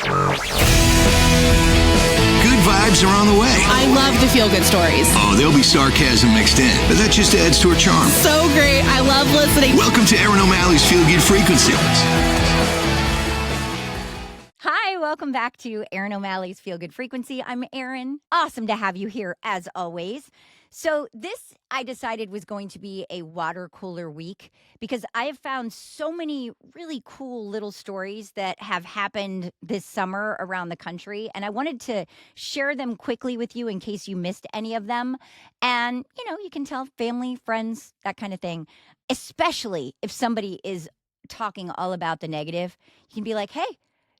Good vibes are on the way. I love the feel-good stories. Oh, there'll be sarcasm mixed in, but that just adds to her charm. So great. I love listening. Welcome to Erin OMalley's Feel Good Frequency. Hi, welcome back to Erin OMalley's Feel Good Frequency. I'm Erin. Awesome to have you here as always. So this, I decided, was going to be a water cooler week because I have found so many really cool little stories that have happened this summer around the country. And I wanted to share them quickly with you in case you missed any of them. And, you can tell family, friends, that kind of thing, especially if somebody is talking all about the negative. You can be like, hey,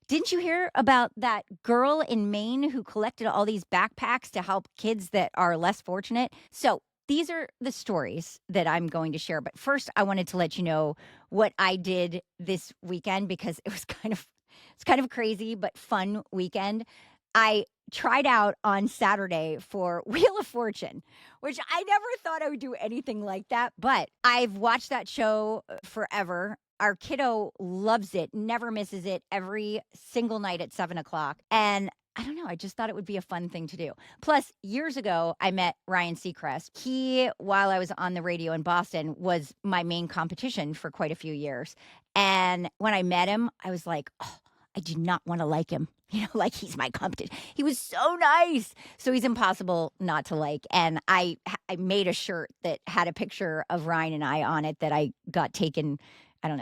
didn't you hear about that girl in Maine who collected all these backpacks to help kids that are less fortunate? So these are the stories that I'm going to share. But first, I wanted to let you know what I did this weekend because it's kind of crazy, but fun weekend. I tried out on Saturday for Wheel of Fortune, which I never thought I would do anything like that. But I've watched that show forever. Our kiddo loves it, never misses it, every single night at 7:00. And I don't know, I just thought it would be a fun thing to do. Plus, years ago, I met Ryan Seacrest. He, while I was on the radio in Boston, was my main competition for quite a few years. And when I met him, I was like, oh, I do not want to like him. Like he's my competition. He was so nice. So he's impossible not to like. And I made a shirt that had a picture of Ryan and I on it that I got taken,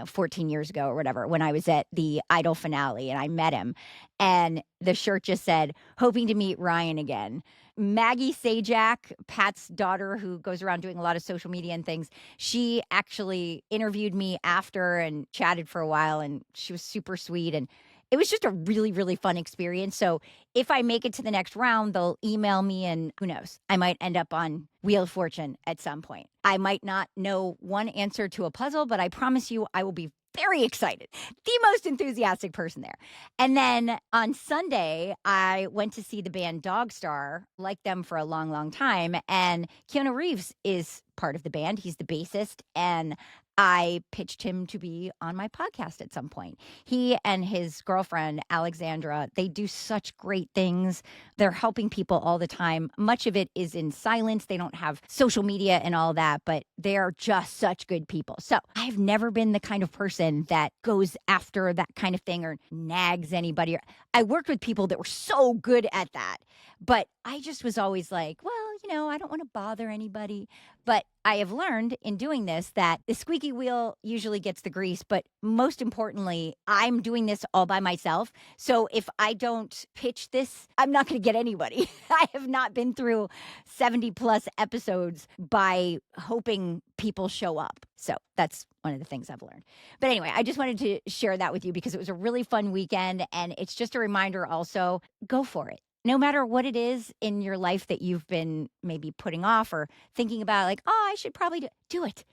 14 years ago or whatever, when I was at the Idol finale and I met him. And the shirt just said, hoping to meet Ryan again. Maggie Sajak, Pat's daughter, who goes around doing a lot of social media and things, she actually interviewed me after and chatted for a while, and she was super sweet. And it was just a really, really fun experience. So if I make it to the next round, they'll email me, and who knows, I might end up on Wheel of Fortune at some point. I might not know one answer to a puzzle, but I promise you I will be very excited. The most enthusiastic person there. And then on Sunday, I went to see the band Dogstar, liked them for a long, long time. And Keanu Reeves is part of the band. He's the bassist. And I pitched him to be on my podcast at some point. He and his girlfriend, Alexandra, they do such great things. They're helping people all the time. Much of it is in silence. They don't have social media and all that, but they are just such good people. So I've never been the kind of person that goes after that kind of thing or nags anybody. I worked with people that were so good at that, but I just was always like, well, I don't want to bother anybody. But I have learned in doing this that the squeaky wheel usually gets the grease. But most importantly, I'm doing this all by myself. So if I don't pitch this, I'm not going to get anybody. I have not been through 70 plus episodes by hoping people show up. So that's one of the things I've learned. But anyway, I just wanted to share that with you because it was a really fun weekend. And it's just a reminder also, go for it. No matter what it is in your life that you've been maybe putting off or thinking about, like, oh, I should probably do it.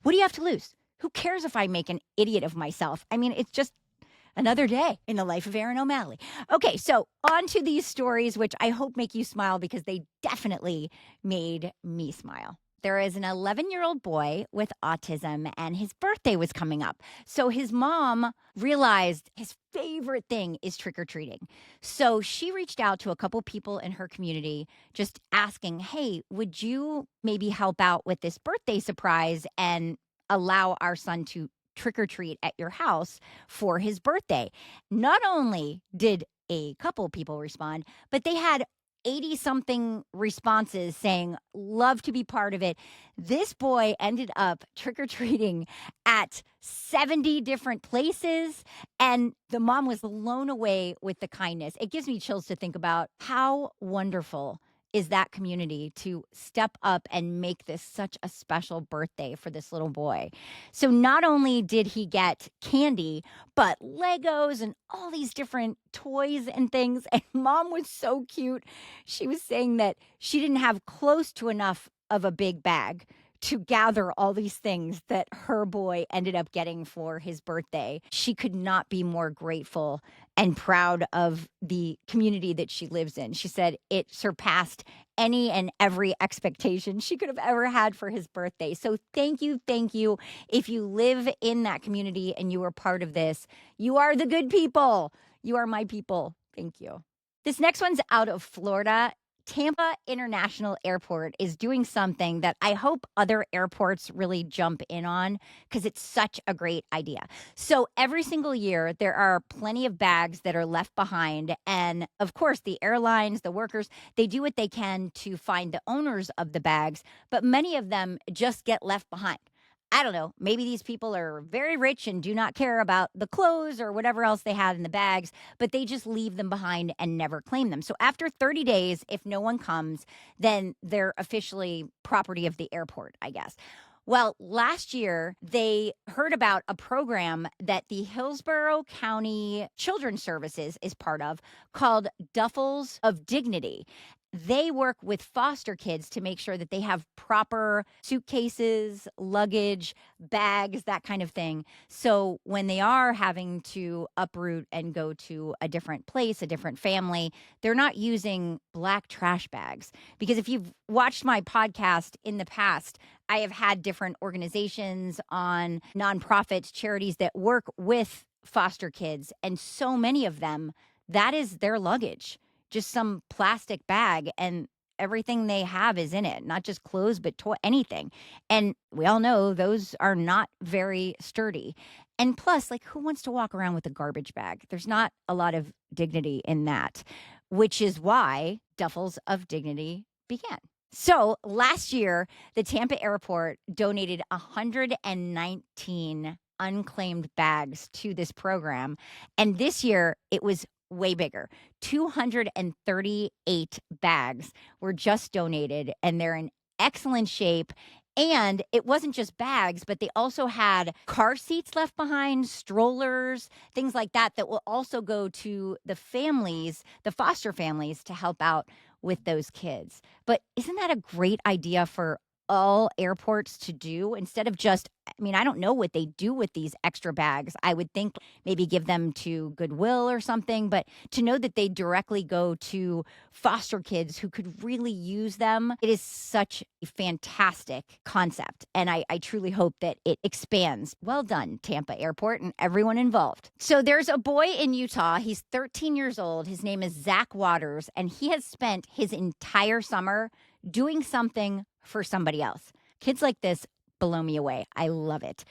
What do you have to lose? Who cares if I make an idiot of myself? I mean, it's just another day in the life of Erin OMalley. Okay, so on to these stories, which I hope make you smile because they definitely made me smile. There is an 11-year-old boy with autism, and his birthday was coming up. So his mom realized his favorite thing is trick-or-treating. So she reached out to a couple people in her community just asking, hey, would you maybe help out with this birthday surprise and allow our son to trick-or-treat at your house for his birthday? Not only did a couple people respond, but they had 80-something responses saying, love to be part of it. This boy ended up trick-or-treating at 70 different places, and the mom was blown away with the kindness. It gives me chills to think about how wonderful is that community to step up and make this such a special birthday for this little boy. So not only did he get candy, but Legos and all these different toys and things. And mom was so cute. She was saying that she didn't have close to enough of a big bag to gather all these things that her boy ended up getting for his birthday. She could not be more grateful and proud of the community that she lives in. She said it surpassed any and every expectation she could have ever had for his birthday. So thank you, thank you. If you live in that community and you are part of this, you are the good people. You are my people. Thank you. This next one's out of Florida. Tampa International Airport is doing something that I hope other airports really jump in on because it's such a great idea. So every single year, there are plenty of bags that are left behind. And of course, the airlines, the workers, they do what they can to find the owners of the bags, but many of them just get left behind. I don't know. Maybe these people are very rich and do not care about the clothes or whatever else they had in the bags, but they just leave them behind and never claim them. So after 30 days, if no one comes, then they're officially property of the airport, I guess. Well, last year, they heard about a program that the Hillsborough County Children's Services is part of called Duffels of Dignity. They work with foster kids to make sure that they have proper suitcases, luggage, bags, that kind of thing. So when they are having to uproot and go to a different place, a different family, they're not using black trash bags. Because if you've watched my podcast in the past, I have had different organizations on nonprofits, charities that work with foster kids. And so many of them, that is their luggage. Just some plastic bag and everything they have is in it, not just clothes, but anything. And we all know those are not very sturdy. And plus, like, who wants to walk around with a garbage bag? There's not a lot of dignity in that, which is why Duffels of Dignity began. So last year, the Tampa airport donated 119 unclaimed bags to this program. And this year, it was way bigger. 238 bags were just donated, and they're in excellent shape. And it wasn't just bags, but they also had car seats left behind, strollers, things like that, that will also go to the families, the foster families, to help out with those kids. But isn't that a great idea for all airports to do instead of just, I mean, I don't know what they do with these extra bags. I would think maybe give them to Goodwill or something, but to know that they directly go to foster kids who could really use them, it is such a fantastic concept. And I truly hope that it expands. Well done, Tampa Airport and everyone involved. So there's a boy in Utah. He's 13 years old. His name is Zach Waters, and he has spent his entire summer doing something for somebody else. Kids like this blow me away. I love it.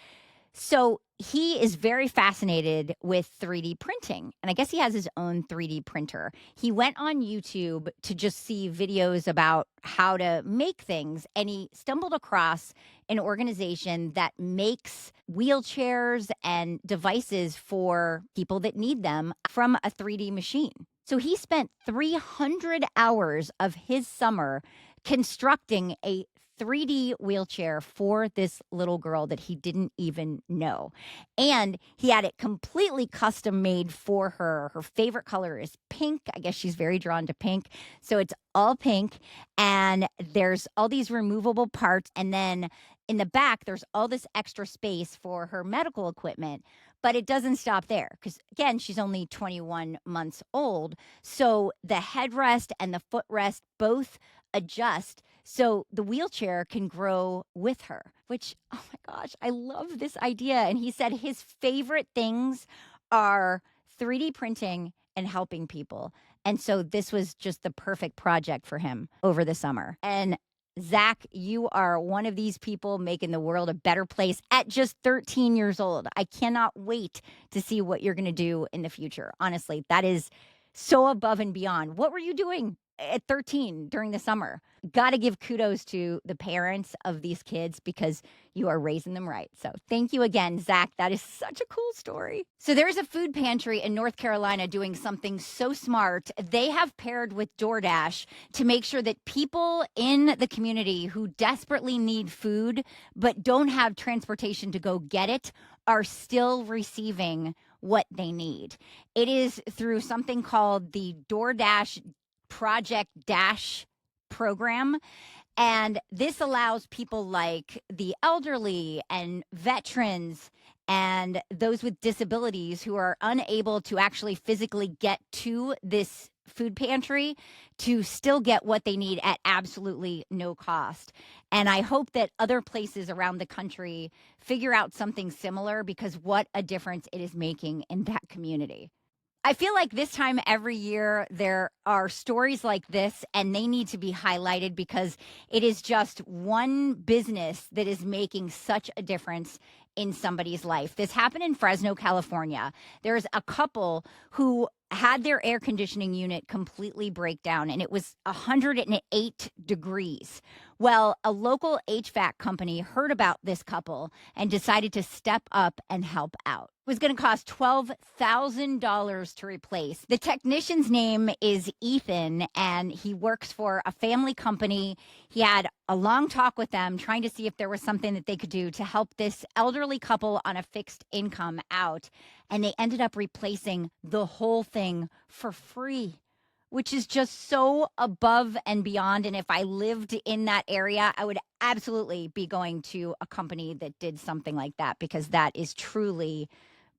So he is very fascinated with 3D printing. And I guess he has his own 3D printer. He went on YouTube to just see videos about how to make things. And he stumbled across an organization that makes wheelchairs and devices for people that need them from a 3D machine. So he spent 300 hours of his summer constructing a 3D wheelchair for this little girl that he didn't even know. And he had it completely custom made for her. Her favorite color is pink. I guess she's very drawn to pink. So it's all pink. And there's all these removable parts. And then in the back, there's all this extra space for her medical equipment. But it doesn't stop there because, again, she's only 21 months old. So the headrest and the footrest both adjust so the wheelchair can grow with her, which, oh my gosh, I love this idea. And he said his favorite things are 3D printing and helping people. And so this was just the perfect project for him over the summer. And Zach, you are one of these people making the world a better place at just 13 years old. I cannot wait to see what you're going to do in the future. Honestly, that is so above and beyond. What were you doing at 13 during the summer? Got to give kudos to the parents of these kids because you are raising them right. So thank you again, Zach. That is such a cool story. So there's a food pantry in North Carolina doing something so smart. They have paired with DoorDash to make sure that people in the community who desperately need food but don't have transportation to go get it are still receiving what they need. It is through something called the DoorDash Project Dash program. And this allows people like the elderly and veterans and those with disabilities who are unable to actually physically get to this food pantry to still get what they need at absolutely no cost. And I hope that other places around the country figure out something similar because what a difference it is making in that community. I feel like this time every year there are stories like this, and they need to be highlighted because it is just one business that is making such a difference in somebody's life. This happened in Fresno, California. There's a couple who had their air conditioning unit completely break down, and it was 108 degrees. Well, a local HVAC company heard about this couple and decided to step up and help out. It was going to cost $12,000 to replace. The technician's name is Ethan, and he works for a family company. He had a long talk with them, trying to see if there was something that they could do to help this elderly couple on a fixed income out. And they ended up replacing the whole thing for free, which is just so above and beyond. And if I lived in that area, I would absolutely be going to a company that did something like that, because that is truly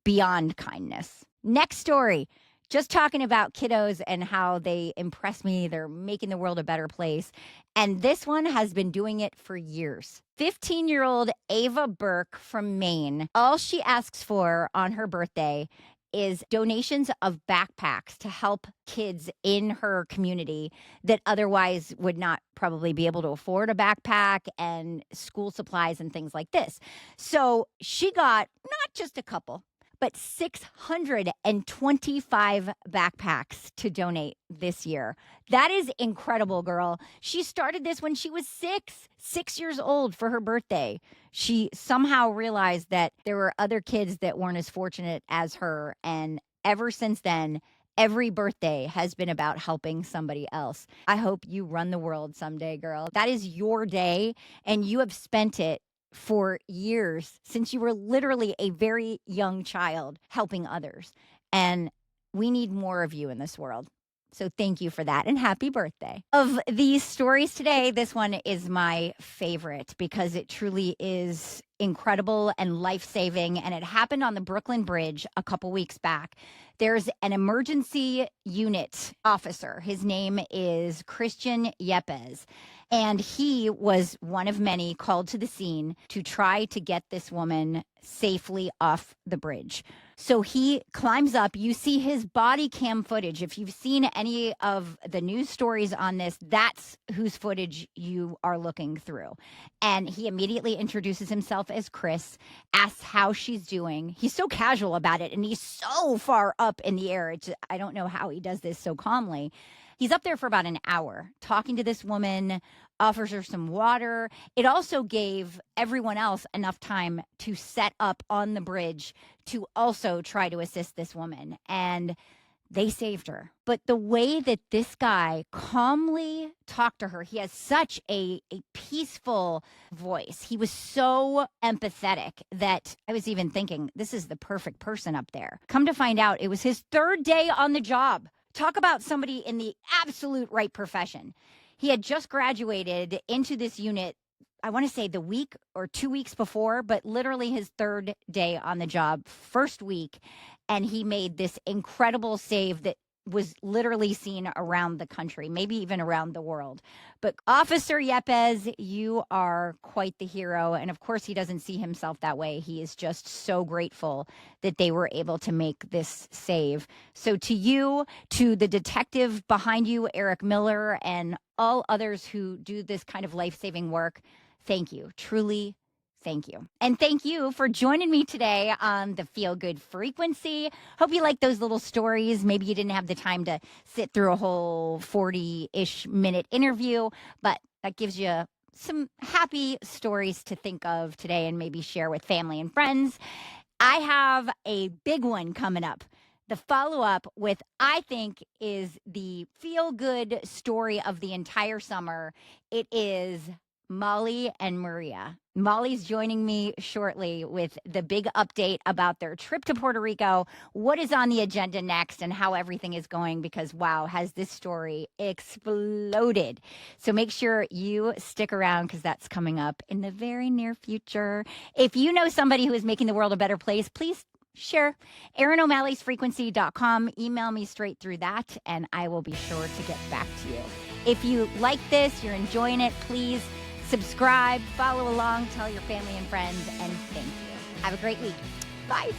beyond kindness. Next story. Just talking about kiddos and how they impress me. They're making the world a better place. And this one has been doing it for years. 15-year-old Ava Burke from Maine. All she asks for on her birthday is donations of backpacks to help kids in her community that otherwise would not probably be able to afford a backpack, and school supplies and things like this. So she got not just a couple, but 625 backpacks to donate this year. That is incredible, girl. She started this when she was 6 years old for her birthday. She somehow realized that there were other kids that weren't as fortunate as her. And ever since then, every birthday has been about helping somebody else. I hope you run the world someday, girl. That is your day, and you have spent it for years, since you were literally a very young child, helping others. And we need more of you in this world. So thank you for that, and happy birthday. Of these stories today, this one is my favorite because it truly is incredible and life-saving, and it happened on the Brooklyn Bridge a couple weeks back. There's an emergency unit officer. His name is Christian Yepes, and he was one of many called to the scene to try to get this woman safely off the bridge. So he climbs up. You see his body cam footage. If you've seen any of the news stories on this, that's whose footage you are looking through. And he immediately introduces himself as Chris, asks how she's doing. He's so casual about it, and he's so far up in the air. I don't know how he does this so calmly. He's up there for about an hour talking to this woman, offers her some water. It also gave everyone else enough time to set up on the bridge to also try to assist this woman. And they saved her. But the way that this guy calmly talked to her, he has such a peaceful voice. He was so empathetic that I was even thinking, this is the perfect person up there. Come to find out, it was his third day on the job. Talk about somebody in the absolute right profession. He had just graduated into this unit, I want to say the week or 2 weeks before, but literally his third day on the job, first week. And he made this incredible save that was literally seen around the country, maybe even around the world. But Officer Yepes, you are quite the hero. And of course, he doesn't see himself that way. He is just so grateful that they were able to make this save. So to you, to the detective behind you, Eric Miller, and all others who do this kind of life-saving work, thank you. Truly, thank you. And thank you for joining me today on the Feel Good Frequency. Hope you like those little stories. Maybe you didn't have the time to sit through a whole 40-ish minute interview, but that gives you some happy stories to think of today and maybe share with family and friends. I have a big one coming up. The follow-up with, I think, is the feel-good story of the entire summer. It is Molly and Maria. Molly's joining me shortly with the big update about their trip to Puerto Rico, what is on the agenda next, and how everything is going, because wow, has this story exploded. So make sure you stick around, because that's coming up in the very near future. If you know somebody who is making the world a better place, please share. Erin OMalley's frequency.com. Email me straight through that, and I will be sure to get back to you. If you like this, you're enjoying it, please subscribe, follow along, tell your family and friends, and thank you. Have a great week. Bye.